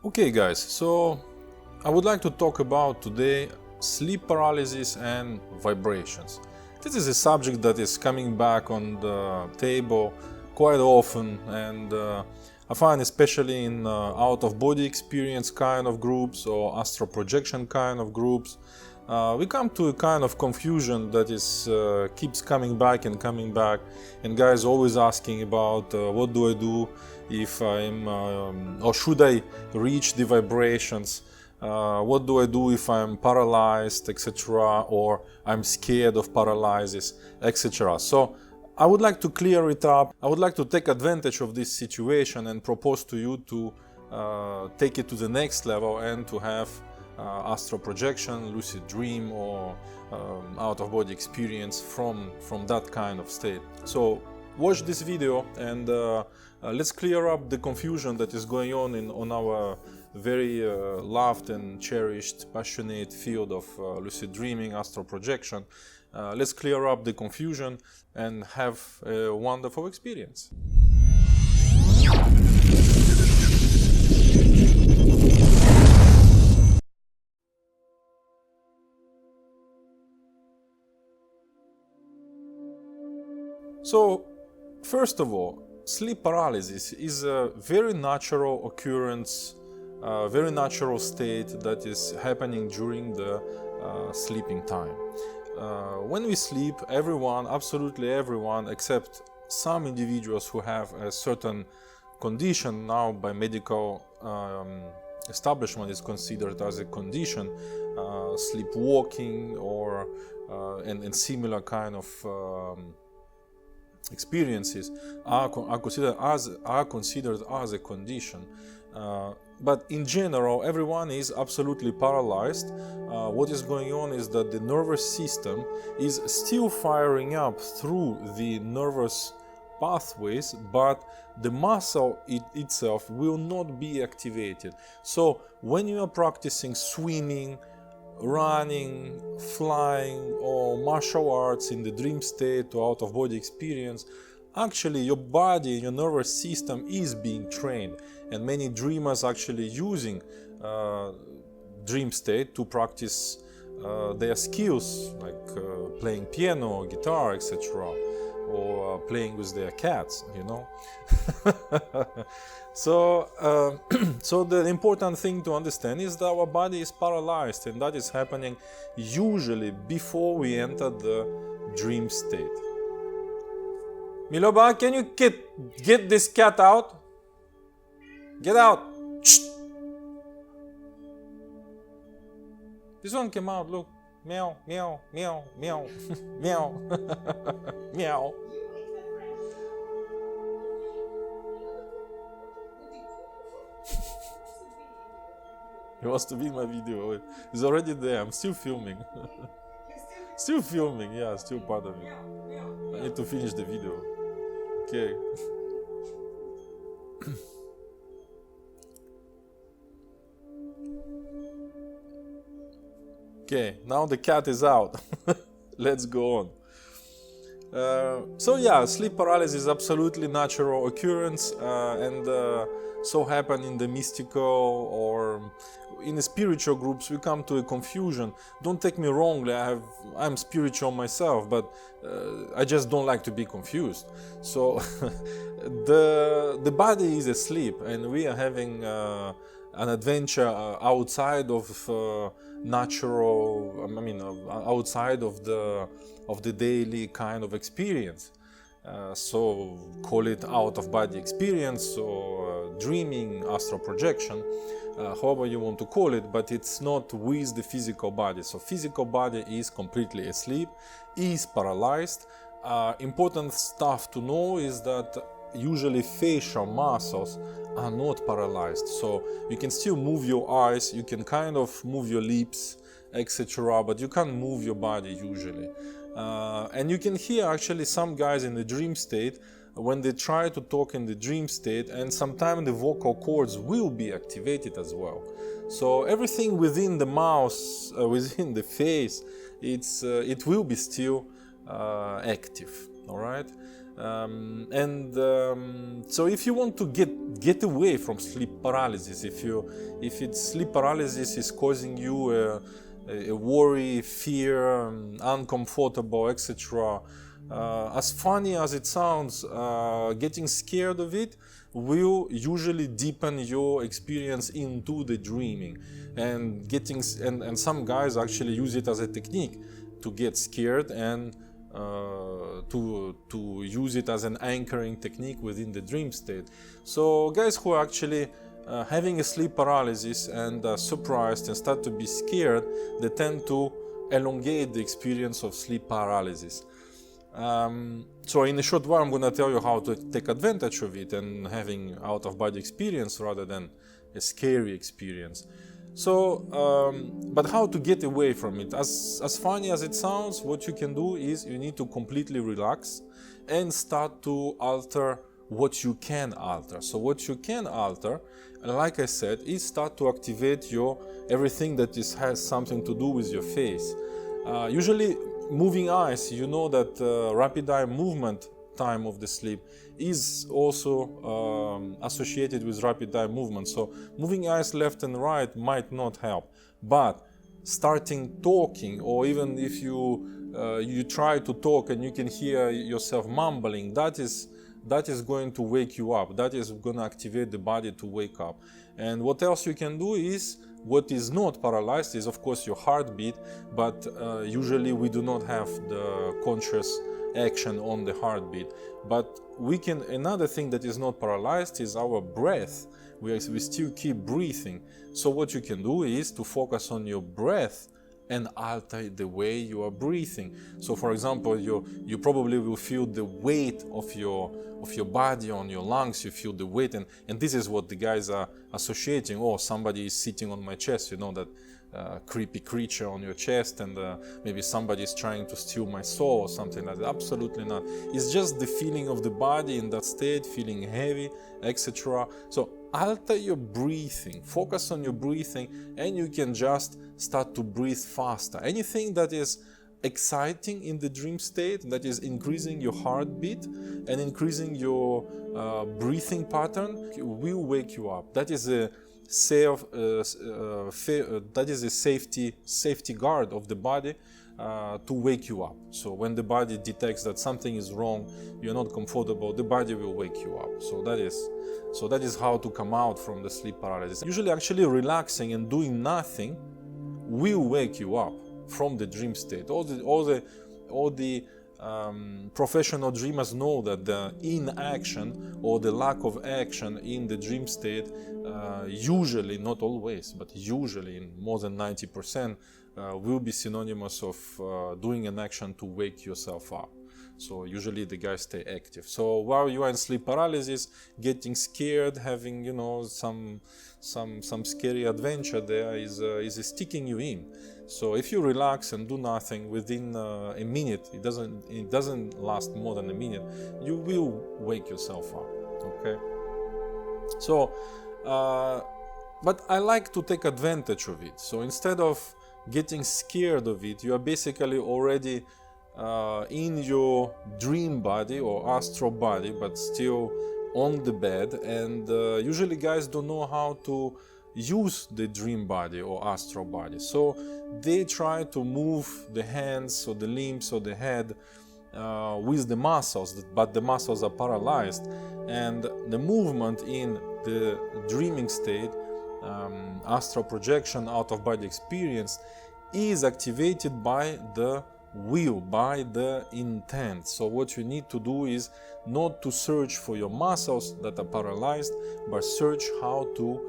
Okay guys, so I would like to talk about today sleep paralysis and vibrations. This is a subject that is coming back on the table quite often, and I find especially in out-of-body experience kind of groups or astral projection kind of groups, we come to a kind of confusion that is keeps coming back, and guys always asking about what do I do if I'm or should I reach the vibrations, what do I do if I'm paralyzed, etc., or I'm scared of paralysis, etc. So I would like to clear it up. I would like to take advantage of this situation and propose to you to take it to the next level and to have astral projection, lucid dream, or out-of-body experience from that kind of state. So watch this video and let's clear up the confusion that is going on our very loved and cherished, passionate field of lucid dreaming, astral projection. Let's clear up the confusion and have a wonderful experience. So, first of all, sleep paralysis is a very natural occurrence, very natural state that is happening during the sleeping time. When we sleep, everyone, absolutely everyone, except some individuals who have a certain condition, now by medical establishment is considered as a condition, sleepwalking or and similar kind of experiences are considered as a condition, but in general everyone is absolutely paralyzed. What is going on is that the nervous system is still firing up through the nervous pathways, but the muscle itself will not be activated. So when you are practicing swimming, running, flying, or martial arts in the dream state or out-of-body experience, actually your body, your nervous system is being trained, and many dreamers actually using dream state to practice their skills, like playing piano or guitar, etc., or playing with their cats, you know. So so the important thing to understand is that our body is paralyzed, and that is happening usually before we enter the dream state. Miloba, can you get this cat out? Get out! Shh. This one came out, look. Meow, meow, meow, meow, meow, meow. He wants to be in my video. He's already there. I'm still filming. Still filming, yeah, still part of it. I need to finish the video. Okay. Okay, now the cat is out. Let's go on. So yeah, sleep paralysis is absolutely natural occurrence, and so happen in the mystical or in the spiritual groups. We come to a confusion. Don't take me wrongly, I'm spiritual myself, but I just don't like to be confused. So the body is asleep, and we are having an adventure outside of natural, outside of the daily kind of experience. So call it out-of-body experience or dreaming, astral projection, however you want to call it, but it's not with the physical body. So physical body is completely asleep, is paralyzed. Important stuff to know is that usually facial muscles are not paralyzed, so you can still move your eyes, you can kind of move your lips, etc., but you can't move your body usually. And you can hear actually some guys in the dream state when they try to talk in the dream state, and sometimes the vocal cords will be activated as well. So everything within the mouth, within the face, it will be still active. All right. So if you want to get away from sleep paralysis, if sleep paralysis is causing you a worry, fear, uncomfortable, etc., as funny as it sounds, getting scared of it will usually deepen your experience into the dreaming, and some guys actually use it as a technique to get scared and to use it as an anchoring technique within the dream state. So guys who are actually having a sleep paralysis and are surprised and start to be scared, they tend to elongate the experience of sleep paralysis. So in a short while I'm going to tell you how to take advantage of it and having out-of-body experience rather than a scary experience. So, but how to get away from it? As funny as it sounds, what you can do is you need to completely relax and start to alter what you can alter. So what you can alter, like I said, is start to activate everything that has something to do with your face. Usually moving eyes, you know that rapid eye movement time of the sleep is also associated with rapid eye movement. So moving eyes left and right might not help, but starting talking, or even if you try to talk and you can hear yourself mumbling, that is going to wake you up. That is going to activate the body to wake up. And what else you can do is, what is not paralyzed is of course your heartbeat, but usually we do not have the conscious action on the heartbeat. But another thing that is not paralyzed is our breath. We still keep breathing. So what you can do is to focus on your breath and alter the way you are breathing. So for example, you probably will feel the weight of your body on your lungs. You feel the weight, and this is what the guys are associating. Oh, somebody is sitting on my chest, you know, that creepy creature on your chest, and maybe somebody is trying to steal my soul or something like that. Absolutely not. It's just the feeling of the body in that state, feeling heavy, etc. So alter your breathing, focus on your breathing, and you can just start to breathe faster. Anything that is exciting in the dream state, that is increasing your heartbeat and increasing your breathing pattern, will wake you up. That is a safety guard of the body to wake you up. So when the body detects that something is wrong, you're not comfortable, the body will wake you up. So that is how to come out from the sleep paralysis. Usually actually relaxing and doing nothing will wake you up from the dream state. All the professional dreamers know that the inaction or the lack of action in the dream state, usually, not always, but usually in more than 90%, will be synonymous of doing an action to wake yourself up. So usually the guys stay active. So while you are in sleep paralysis, getting scared, having, you know, some scary adventure there is sticking you in. So if you relax and do nothing, within a minute, it doesn't last more than a minute, you will wake yourself up. Okay. So, but I like to take advantage of it. So instead of getting scared of it, you are basically already in your dream body or astral body, but still on the bed. And usually guys don't know how to use the dream body or astral body, so they try to move the hands or the limbs or the head with the muscles, but the muscles are paralyzed, and the movement in the dreaming state, astral projection, out-of-body experience, is activated by the will, by the intent. So what you need to do is not to search for your muscles that are paralyzed, but search how to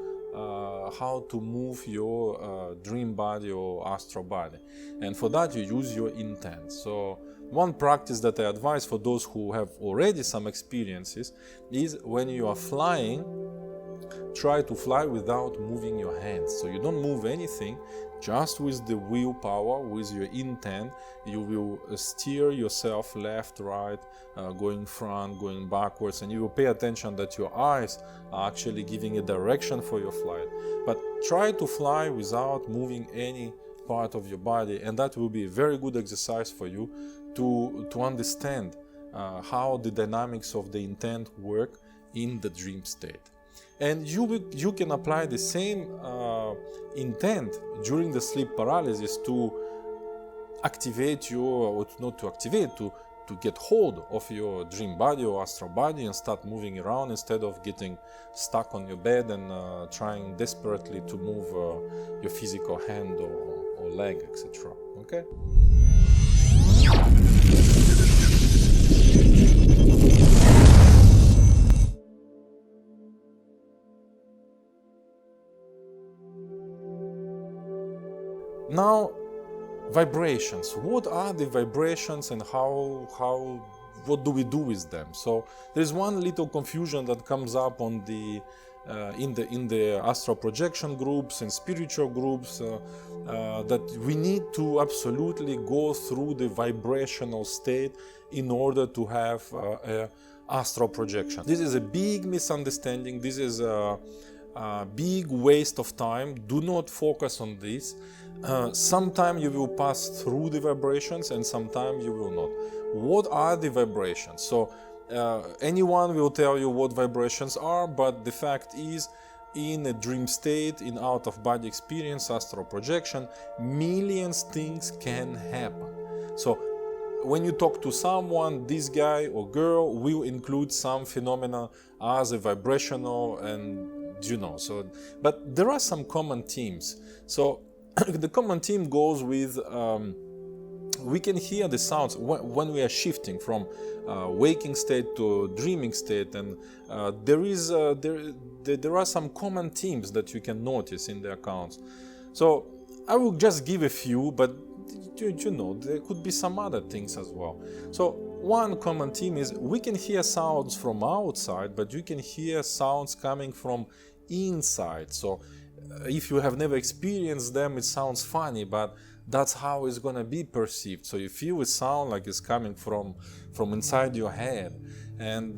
move your dream body or astral body, and for that you use your intent. So one practice that I advise for those who have already some experiences is, when you are flying, try to fly without moving your hands. So you don't move anything, just with the willpower, with your intent, you will steer yourself left, right, going front, going backwards, and you will pay attention that your eyes are actually giving a direction for your flight. But try to fly without moving any part of your body, and that will be a very good exercise for you to understand how the dynamics of the intent work in the dream state. And you can apply the same intent during the sleep paralysis to activate your, or not to activate, to get hold of your dream body or astral body and start moving around instead of getting stuck on your bed and trying desperately to move your physical hand or leg, etc. Okay? Now, vibrations. What are the vibrations and what do we do with them? So there's one little confusion that comes up on the in the astral projection groups and spiritual groups, that we need to absolutely go through the vibrational state in order to have a astral projection. This is a big misunderstanding. This is a big waste of time. Do not focus on this. Sometime you will pass through the vibrations and sometime you will not. What are the vibrations? So anyone will tell you what vibrations are, but the fact is, in a dream state, in out-of-body experience, astral projection, millions things can happen. So when you talk to someone, this guy or girl will include some phenomena as a vibrational, and so, but there are some common themes. So the common theme goes with we can hear the sounds when we are shifting from waking state to dreaming state, and there are some common themes that you can notice in the accounts. So I will just give a few, but there could be some other things as well. So one common theme is we can hear sounds from outside, but you can hear sounds coming from inside. So if you have never experienced them, it sounds funny, but that's how it's gonna be perceived. So you feel a sound like it's coming from inside your head, and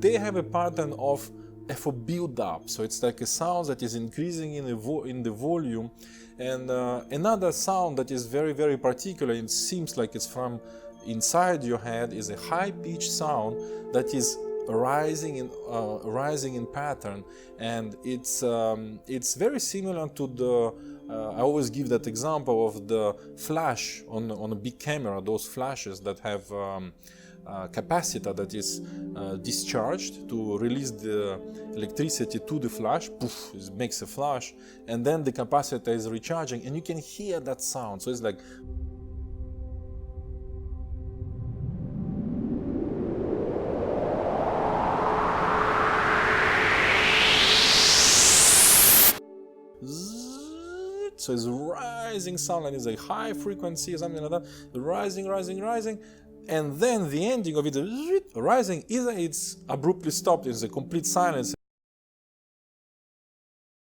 they have a pattern of a build up. So it's like a sound that is increasing in the volume, and another sound that is very, very particular. It seems like it's from inside your head, is a high-pitched sound that is rising in pattern, and it's very similar to the I always give that example of the flash on a big camera, those flashes that have capacitor that is discharged to release the electricity to the flash. Poof, it makes a flash, and then the capacitor is recharging, and you can hear that sound. So it's like so it's rising sound, and it's a high frequency or something like that, rising, and then the ending of it, rising, either it's abruptly stopped, it's a complete silence,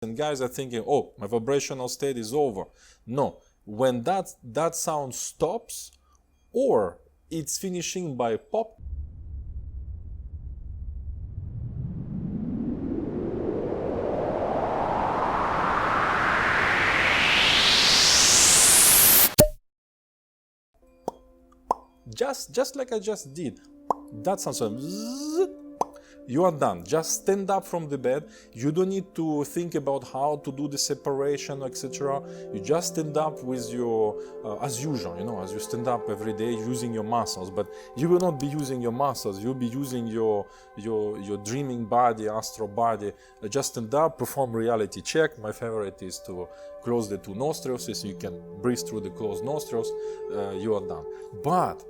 and guys are thinking, oh, my vibrational state is over. No, when that sound stops, or it's finishing by pop, just like I just did, that sounds so you are done. Just stand up from the bed. You don't need to think about how to do the separation, etc. You just stand up with your as usual, as you stand up every day, using your muscles. But you will not be using your muscles. You'll be using your dreaming body, astral body. Just stand up, perform reality check. My favorite is to close the two nostrils, so you can breathe through the closed nostrils. You are done. But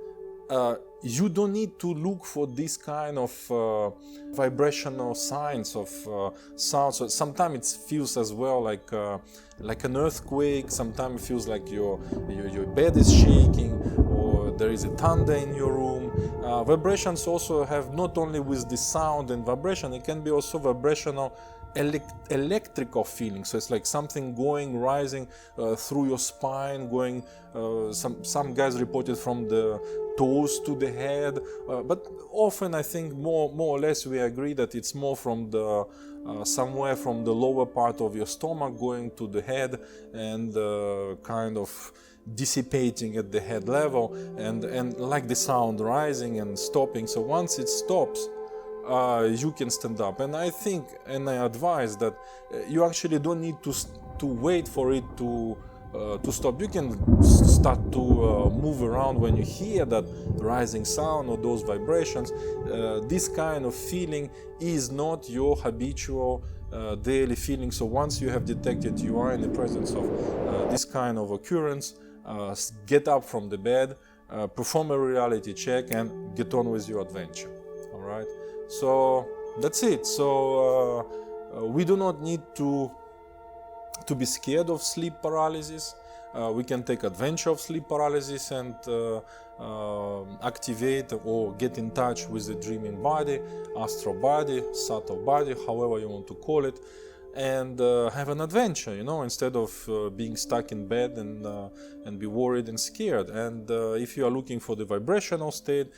you don't need to look for this kind of vibrational signs of sound. So sometimes it feels as well like an earthquake. Sometimes it feels like your bed is shaking, or there is a thunder in your room. Vibrations also have not only with the sound and vibration, it can be also vibrational electrical feeling. So it's like something rising through your spine, going some guys reported from the toes to the head, but often I think more or less we agree that it's more from the somewhere from the lower part of your stomach going to the head, and kind of dissipating at the head level, and like the sound rising and stopping. So once it stops, you can stand up. And I think, and I advise that you actually don't need to wait for it to stop. You can start to move around when you hear that rising sound or those vibrations. This kind of feeling is not your habitual daily feeling. So once you have detected you are in the presence of this kind of occurrence, get up from the bed, perform a reality check, and get on with your adventure. All right. So that's it. So we do not need to be scared of sleep paralysis. We can take advantage of sleep paralysis and activate or get in touch with the dreaming body, astral body, subtle body, however you want to call it, and have an adventure, you know, instead of being stuck in bed and be worried and scared. And if you are looking for the vibrational state,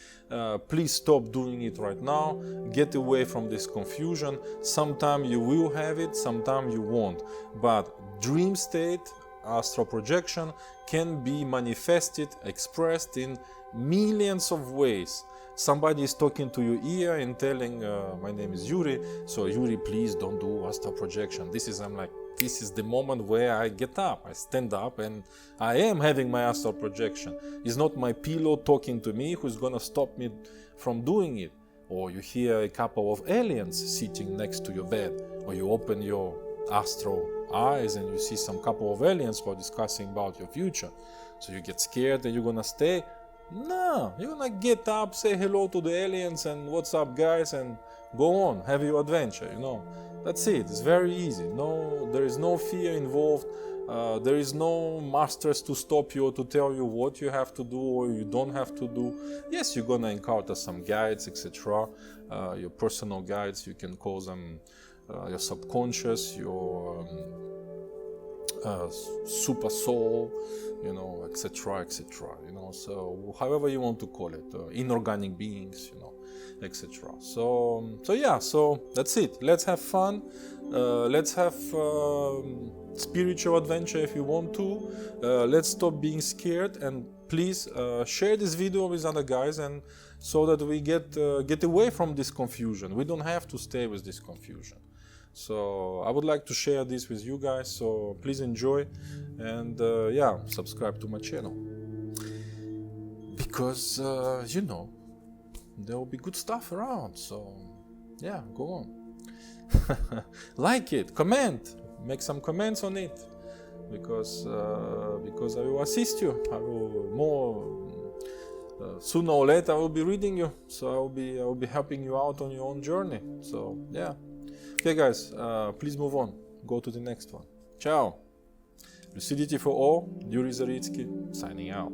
please stop doing it right now. Get away from this confusion. Sometime you will have it, sometime you won't. But dream state, astral projection, can be manifested, expressed in millions of ways. Somebody is talking to your ear and telling, my name is Yuri, so Yuri, please don't do astral projection. I'm like, this is the moment where I get up, I stand up, and I am having my astral projection. It's not my pillow talking to me who's gonna stop me from doing it. Or you hear a couple of aliens sitting next to your bed, or you open your astral eyes and you see some couple of aliens who are discussing about your future. So you get scared and you're gonna stay. No, you're gonna get up, say hello to the aliens and what's up guys, and go on, have your adventure, you know. That's it, it's very easy. No, there is no fear involved. There is no masters to stop you or to tell you what you have to do or you don't have to do. Yes, you're gonna encounter some guides, etc. Your personal guides, you can call them your subconscious, your super soul, you know, etc., etc., you know, so however you want to call it, inorganic beings, you know, etc. So yeah, so that's it. Let's have fun. Let's have spiritual adventure if you want to. Let's stop being scared, and please share this video with other guys, and so that we get away from this confusion. We don't have to stay with this confusion. So I would like to share this with you guys, so please enjoy, and yeah, subscribe to my channel, because you know, there will be good stuff around. So yeah, go on. Like it, comment, make some comments on it, because I will assist you. I will more sooner or later I will be reading you, so I will be helping you out on your own journey. So yeah. Okay guys, please move on. Go to the next one. Ciao. Lucidity for all. Yuri Zaritsky signing out.